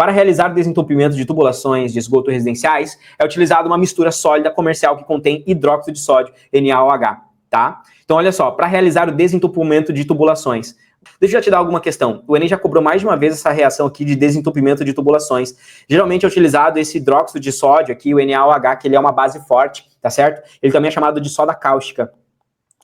Para realizar desentupimento de tubulações de esgoto residenciais, é utilizada uma mistura sólida comercial que contém hidróxido de sódio, NaOH, tá? Então, olha só, para realizar o desentupimento de tubulações, deixa eu já te dar alguma questão. O Enem já cobrou mais de uma vez essa reação aqui de desentupimento de tubulações. Geralmente é utilizado esse hidróxido de sódio aqui, o NaOH, que ele é uma base forte, tá certo? Ele também é chamado de soda cáustica.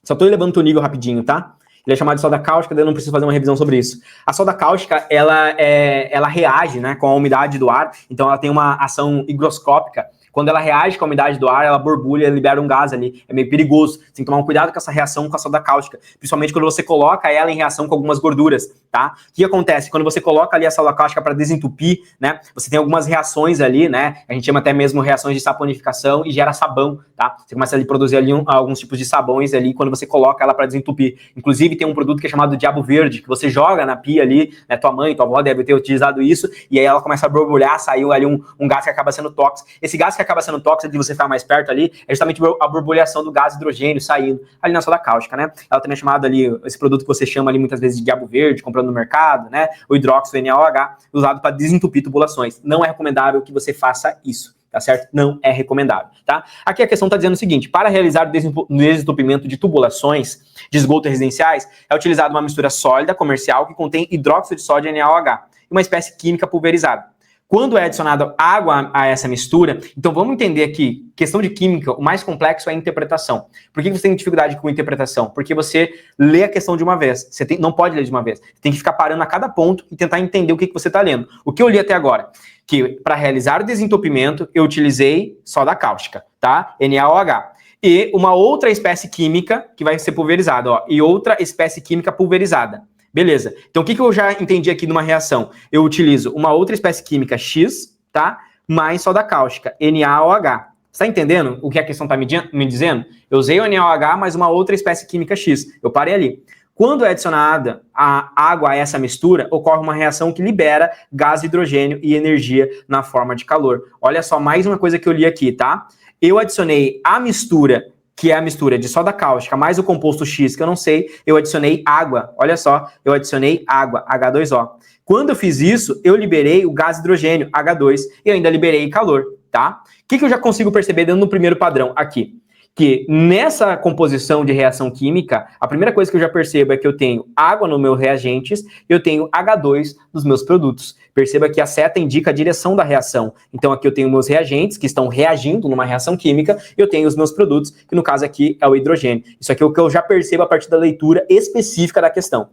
Só tô elevando o teu nível rapidinho, tá? Ele é chamado de soda cáustica, daí eu não preciso fazer uma revisão sobre isso. A soda cáustica, ela reage, né, com a umidade do ar, então ela tem uma ação higroscópica. Quando ela reage com a umidade do ar, ela borbulha, libera um gás ali. É meio perigoso. Você tem que tomar um cuidado com essa reação com a soda cáustica. Principalmente quando você coloca ela em reação com algumas gorduras, tá? O que acontece? Quando você coloca ali a soda cáustica para desentupir, né? Você tem algumas reações ali, né? A gente chama até mesmo reações de saponificação e gera sabão, tá? Você começa a produzir ali alguns tipos de sabões ali quando você coloca ela para desentupir. Inclusive tem um produto que é chamado Diabo Verde, que você joga na pia ali, né? Tua mãe, tua avó deve ter utilizado isso, e aí ela começa a borbulhar, saiu ali um gás que acaba sendo tóxico. Esse gás que acaba sendo tóxico de você estar mais perto ali, é justamente a borbulhação do gás hidrogênio saindo ali na soda cáustica, né? Ela também é chamada ali, esse produto que você chama ali muitas vezes de Diabo Verde, comprando no mercado, né? O hidróxido NaOH, usado para desentupir tubulações. Não é recomendável que você faça isso, tá certo? Não é recomendável, tá? Aqui a questão está dizendo o seguinte: para realizar o desentupimento de tubulações de esgoto residenciais, é utilizada uma mistura sólida comercial que contém hidróxido de sódio NaOH e uma espécie química pulverizada. Quando é adicionada água a essa mistura, então vamos entender aqui, questão de química, o mais complexo é a interpretação. Por que você tem dificuldade com a interpretação? Porque você lê a questão de uma vez, não pode ler de uma vez, tem que ficar parando a cada ponto e tentar entender o que você está lendo. O que eu li até agora? Que para realizar o desentupimento, eu utilizei soda cáustica, tá? NaOH. E uma outra espécie química que vai ser pulverizada, ó, e outra espécie química pulverizada. Beleza. Então, o que eu já entendi aqui numa reação? Eu utilizo uma outra espécie química X, tá? Mais soda cáustica, NaOH. Você tá entendendo o que a questão tá me dizendo? Eu usei o NaOH mais uma outra espécie química X. Eu parei ali. Quando é adicionada a água a essa mistura, ocorre uma reação que libera gás, hidrogênio e energia na forma de calor. Olha só, mais uma coisa que eu li aqui, tá? Eu adicionei a mistura, que é a mistura de soda cáustica mais o composto X, que eu não sei, eu adicionei água. Olha só, eu adicionei água, H2O. Quando eu fiz isso, eu liberei o gás hidrogênio, H2, e ainda liberei calor, tá? O que eu já consigo perceber dentro do primeiro padrão aqui? Que nessa composição de reação química, a primeira coisa que eu já percebo é que eu tenho água nos meus reagentes e eu tenho H2 nos meus produtos. Perceba que a seta indica a direção da reação. Então aqui eu tenho meus reagentes que estão reagindo numa reação química e eu tenho os meus produtos, que no caso aqui é o hidrogênio. Isso aqui é o que eu já percebo a partir da leitura específica da questão.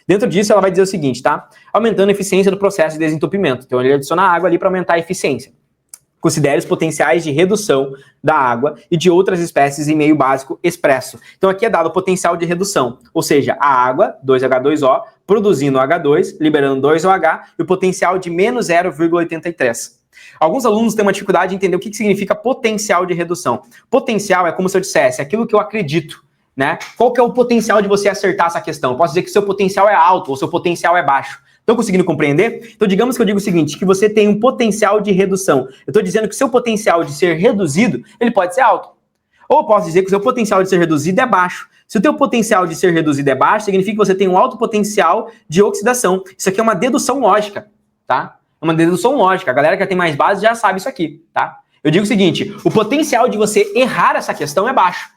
Dentro disso ela vai dizer o seguinte, tá? Aumentando a eficiência do processo de desentupimento. Então ele adiciona água ali para aumentar a eficiência. Considere os potenciais de redução da água e de outras espécies em meio básico expresso. Então aqui é dado o potencial de redução, ou seja, a água, 2H2O, produzindo H2, liberando 2OH, e o potencial de menos 0,83. Alguns alunos têm uma dificuldade de entender o que significa potencial de redução. Potencial é como se eu dissesse aquilo que eu acredito, né? Qual que é o potencial de você acertar essa questão? Eu posso dizer que seu potencial é alto ou seu potencial é baixo. Estão conseguindo compreender? Então, digamos que eu digo o seguinte, que você tem um potencial de redução. Eu estou dizendo que o seu potencial de ser reduzido, ele pode ser alto. Ou eu posso dizer que o seu potencial de ser reduzido é baixo. Se o teu potencial de ser reduzido é baixo, significa que você tem um alto potencial de oxidação. Isso aqui é uma dedução lógica, tá? É uma dedução lógica. A galera que tem mais base já sabe isso aqui, tá? Eu digo o seguinte, o potencial de você errar essa questão é baixo.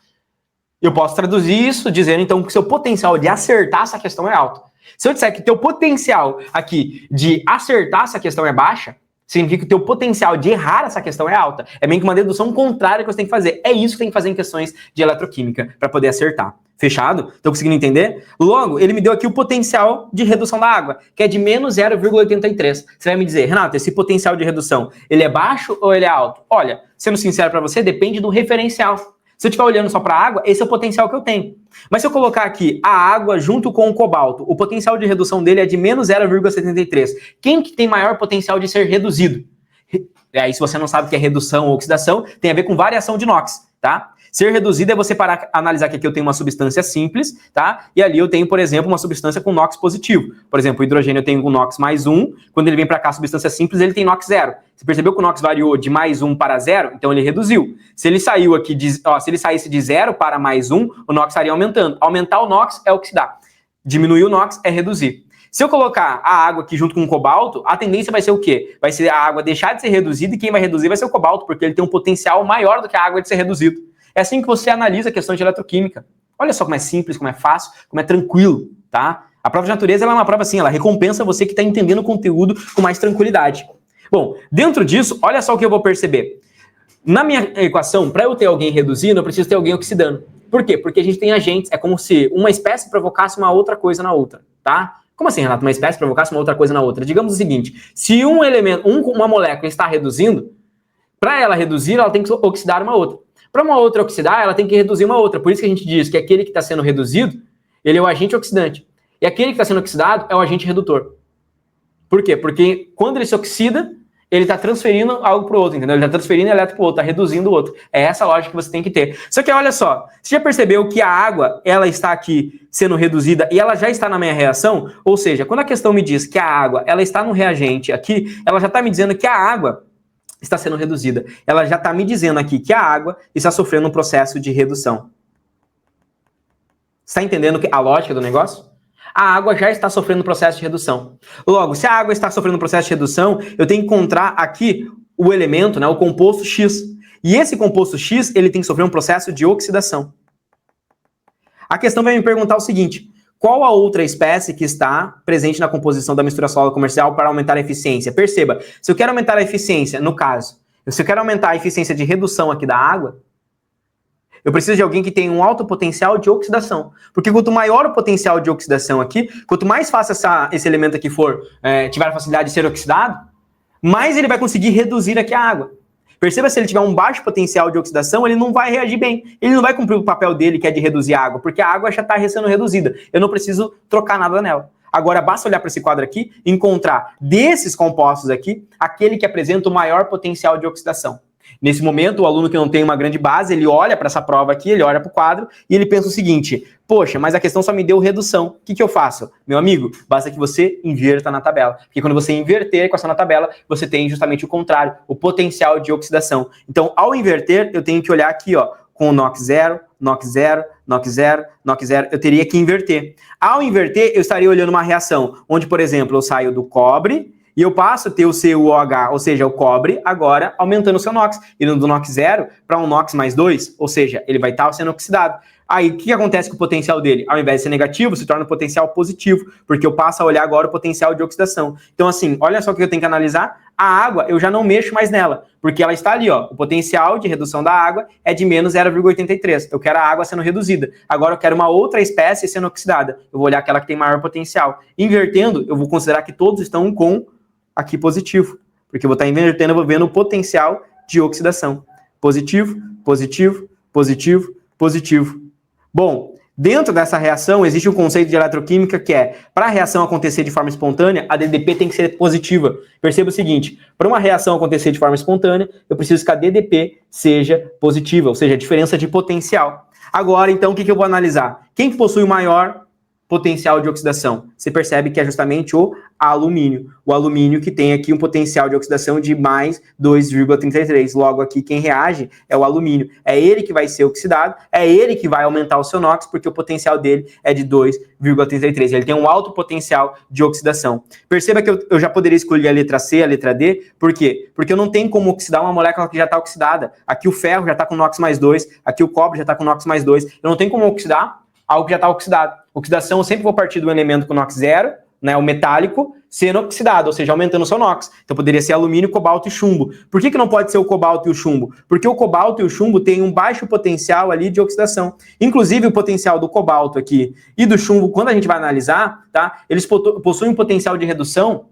Eu posso traduzir isso dizendo, então, que o seu potencial de acertar essa questão é alto. Se eu disser que teu potencial aqui de acertar essa questão é baixa, significa que o teu potencial de errar essa questão é alta. É meio que uma dedução contrária que você tem que fazer. É isso que tem que fazer em questões de eletroquímica para poder acertar. Fechado? Estão conseguindo entender? Logo, ele me deu aqui o potencial de redução da água, que é de menos 0,83. Você vai me dizer, Renato, esse potencial de redução, ele é baixo ou ele é alto? Olha, sendo sincero para você, depende do referencial. Se eu estiver olhando só para a água, esse é o potencial que eu tenho. Mas se eu colocar aqui a água junto com o cobalto, o potencial de redução dele é de menos 0,73. Quem que tem maior potencial de ser reduzido? E aí, se você não sabe o que é redução ou oxidação, tem a ver com variação de NOx, tá? Ser reduzido é você parar, analisar que aqui eu tenho uma substância simples, tá? E ali eu tenho, por exemplo, uma substância com NOx positivo. Por exemplo, o hidrogênio eu tenho com NOx mais 1. Quando ele vem para cá, a substância simples, ele tem NOx 0. Você percebeu que o NOx variou de mais 1 para 0? Então ele reduziu. Se ele saiu aqui, se ele saísse de 0 para mais 1, o NOx estaria aumentando. Aumentar o NOx é oxidar. Diminuir o NOx é reduzir. Se eu colocar a água aqui junto com o cobalto, a tendência vai ser o quê? Vai ser a água deixar de ser reduzida e quem vai reduzir vai ser o cobalto, porque ele tem um potencial maior do que a água de ser reduzido. É assim que você analisa a questão de eletroquímica. Olha só como é simples, como é fácil, como é tranquilo, tá? A prova de natureza ela é uma prova assim, ela recompensa você que está entendendo o conteúdo com mais tranquilidade. Bom, dentro disso, olha só o que eu vou perceber. Na minha equação, para eu ter alguém reduzindo, eu preciso ter alguém oxidando. Por quê? Porque a gente tem agentes, é como se uma espécie provocasse uma outra coisa na outra, tá? Como assim, Renato? Uma espécie provocasse uma outra coisa na outra? Digamos o seguinte, se um elemento, uma molécula está reduzindo, para ela reduzir, ela tem que oxidar uma outra. Para uma outra oxidar, ela tem que reduzir uma outra. Por isso que a gente diz que aquele que está sendo reduzido, ele é o agente oxidante. E aquele que está sendo oxidado é o agente redutor. Por quê? Porque quando ele se oxida, ele está transferindo algo para o outro, entendeu? Ele está transferindo elétron para o outro, está reduzindo o outro. É essa a lógica que você tem que ter. Só que olha só, você já percebeu que a água, ela está aqui sendo reduzida e ela já está na minha reação? Ou seja, quando a questão me diz que a água, ela está no reagente aqui, ela já está me dizendo que a água está sendo reduzida. Ela já está me dizendo aqui que a água está sofrendo um processo de redução. Está entendendo a lógica do negócio? A água já está sofrendo um processo de redução. Logo, se a água está sofrendo um processo de redução, eu tenho que encontrar aqui o elemento, né, o composto X. E esse composto X, ele tem que sofrer um processo de oxidação. A questão vai me perguntar o seguinte: qual a outra espécie que está presente na composição da mistura sólida comercial para aumentar a eficiência? Perceba, se eu quero aumentar a eficiência, no caso, se eu quero aumentar a eficiência de redução aqui da água, eu preciso de alguém que tenha um alto potencial de oxidação. Porque quanto maior o potencial de oxidação aqui, quanto mais fácil esse elemento aqui tiver a facilidade de ser oxidado, mais ele vai conseguir reduzir aqui a água. Perceba, se ele tiver um baixo potencial de oxidação, ele não vai reagir bem. Ele não vai cumprir o papel dele, que é de reduzir a água, porque a água já está sendo reduzida. Eu não preciso trocar nada nela. Agora, basta olhar para esse quadro aqui e encontrar desses compostos aqui, aquele que apresenta o maior potencial de oxidação. Nesse momento, o aluno que não tem uma grande base, ele olha para essa prova aqui, ele olha para o quadro e ele pensa o seguinte: poxa, mas a questão só me deu redução. O que eu faço? Meu amigo, basta que você inverta na tabela. Porque quando você inverter a equação na tabela, você tem justamente o contrário, o potencial de oxidação. Então, ao inverter, eu tenho que olhar aqui, ó, com o NOx 0, NOx 0, NOx 0, NOx 0, eu teria que inverter. Ao inverter, eu estaria olhando uma reação onde, por exemplo, eu saio do cobre e eu passo a ter o CuOH, ou seja, o cobre, agora aumentando o seu NOx, indo do NOx 0 para um NOx mais 2, ou seja, ele vai estar sendo oxidado. Aí, o que acontece com o potencial dele? Ao invés de ser negativo, se torna um potencial positivo, porque eu passo a olhar agora o potencial de oxidação. Então, assim, olha só o que eu tenho que analisar. A água, eu já não mexo mais nela, porque ela está ali, ó. O potencial de redução da água é de menos 0,83. Eu quero a água sendo reduzida. Agora eu quero uma outra espécie sendo oxidada. Eu vou olhar aquela que tem maior potencial. Invertendo, eu vou considerar que todos estão com aqui positivo, porque eu vou estar invertendo, eu vou vendo o potencial de oxidação. Positivo, positivo, positivo, positivo. Bom, dentro dessa reação existe um conceito de eletroquímica que é, para a reação acontecer de forma espontânea, a DDP tem que ser positiva. Perceba o seguinte, para uma reação acontecer de forma espontânea, eu preciso que a DDP seja positiva, ou seja, a diferença de potencial. Agora, então, o que eu vou analisar? Quem possui o maior potencial de oxidação? Você percebe que é justamente o alumínio. O alumínio que tem aqui um potencial de oxidação de mais 2,33. Logo aqui quem reage é o alumínio. É ele que vai ser oxidado, é ele que vai aumentar o seu NOx, porque o potencial dele é de 2,33. Ele tem um alto potencial de oxidação. Perceba que eu já poderia escolher a letra C, a letra D. Por quê? Porque eu não tenho como oxidar uma molécula que já está oxidada. Aqui o ferro já está com NOx mais 2, aqui o cobre já está com NOx mais 2. Eu não tenho como oxidar algo que já está oxidado. Oxidação, eu sempre vou partir do elemento com NOx 0, né, o metálico, sendo oxidado, ou seja, aumentando o seu NOx. Então poderia ser alumínio, cobalto e chumbo. Por que não pode ser o cobalto e o chumbo? Porque o cobalto e o chumbo têm um baixo potencial ali de oxidação. Inclusive o potencial do cobalto aqui e do chumbo, quando a gente vai analisar, tá, eles possuem um potencial de redução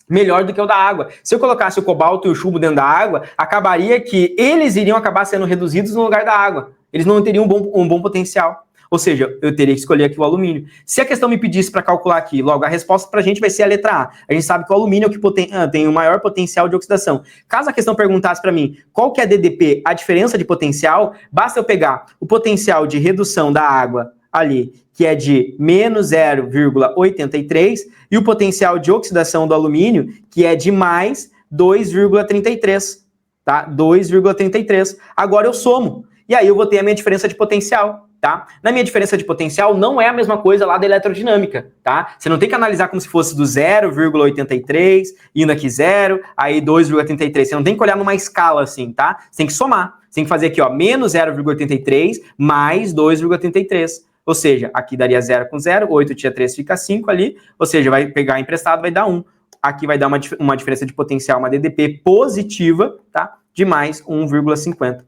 melhor do que o da água. Se eu colocasse o cobalto e o chumbo dentro da água, acabaria que eles iriam acabar sendo reduzidos no lugar da água. Eles não teriam um bom potencial. Ou seja, eu teria que escolher aqui o alumínio. Se a questão me pedisse para calcular aqui, logo, a resposta para a gente vai ser a letra A. A gente sabe que o alumínio é o que tem o maior potencial de oxidação. Caso a questão perguntasse para mim qual que é a DDP, a diferença de potencial, basta eu pegar o potencial de redução da água ali, que é de menos 0,83, e o potencial de oxidação do alumínio, que é de mais 2,33. Tá? 2,33. Agora eu somo. E aí eu vou ter a minha diferença de potencial. tá? Na minha diferença de potencial não é a mesma coisa lá da eletrodinâmica, tá? Você não tem que analisar como se fosse do 0,83, indo aqui 0, aí 2,33. Você não tem que olhar numa escala assim, tá? Você tem que somar. Você tem que fazer aqui, ó, menos 0,83 mais 2,83. Ou seja, aqui daria 0 com 0, 8 tira 3 fica 5 ali, ou seja, vai pegar emprestado, vai dar 1. Aqui vai dar uma diferença de potencial, uma DDP positiva, tá? De mais 1,50.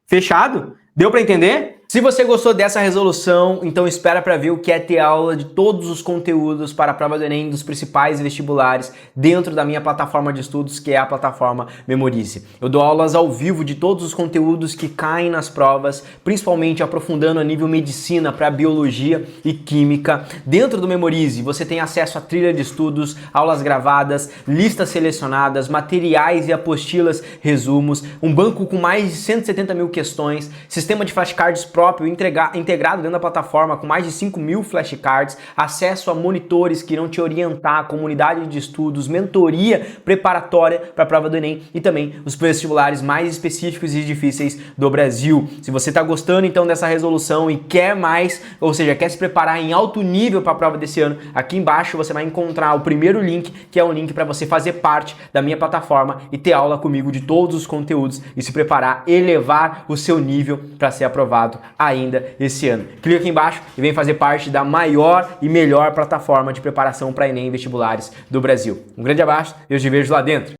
Fechado? Deu para entender? Se você gostou dessa resolução, então espera para ver o que é ter aula de todos os conteúdos para a prova do Enem dos principais vestibulares dentro da minha plataforma de estudos, que é a plataforma Memorize. Eu dou aulas ao vivo de todos os conteúdos que caem nas provas, principalmente aprofundando a nível medicina para biologia e química. Dentro do Memorize, você tem acesso a trilha de estudos, aulas gravadas, listas selecionadas, materiais e apostilas, resumos, um banco com mais de 170 mil questões, sistema de flashcards próprio integrado dentro da plataforma com mais de 5.000 flashcards, acesso a monitores que irão te orientar, comunidade de estudos, mentoria preparatória para a prova do Enem e também os vestibulares mais específicos e difíceis do Brasil. Se você está gostando então dessa resolução e quer mais, ou seja, quer se preparar em alto nível para a prova desse ano, aqui embaixo você vai encontrar o primeiro link, que é um link para você fazer parte da minha plataforma e ter aula comigo de todos os conteúdos e se preparar, elevar o seu nível para ser aprovado ainda esse ano. Clica aqui embaixo e vem fazer parte da maior e melhor plataforma de preparação para Enem e vestibulares do Brasil. Um grande abraço e eu te vejo lá dentro.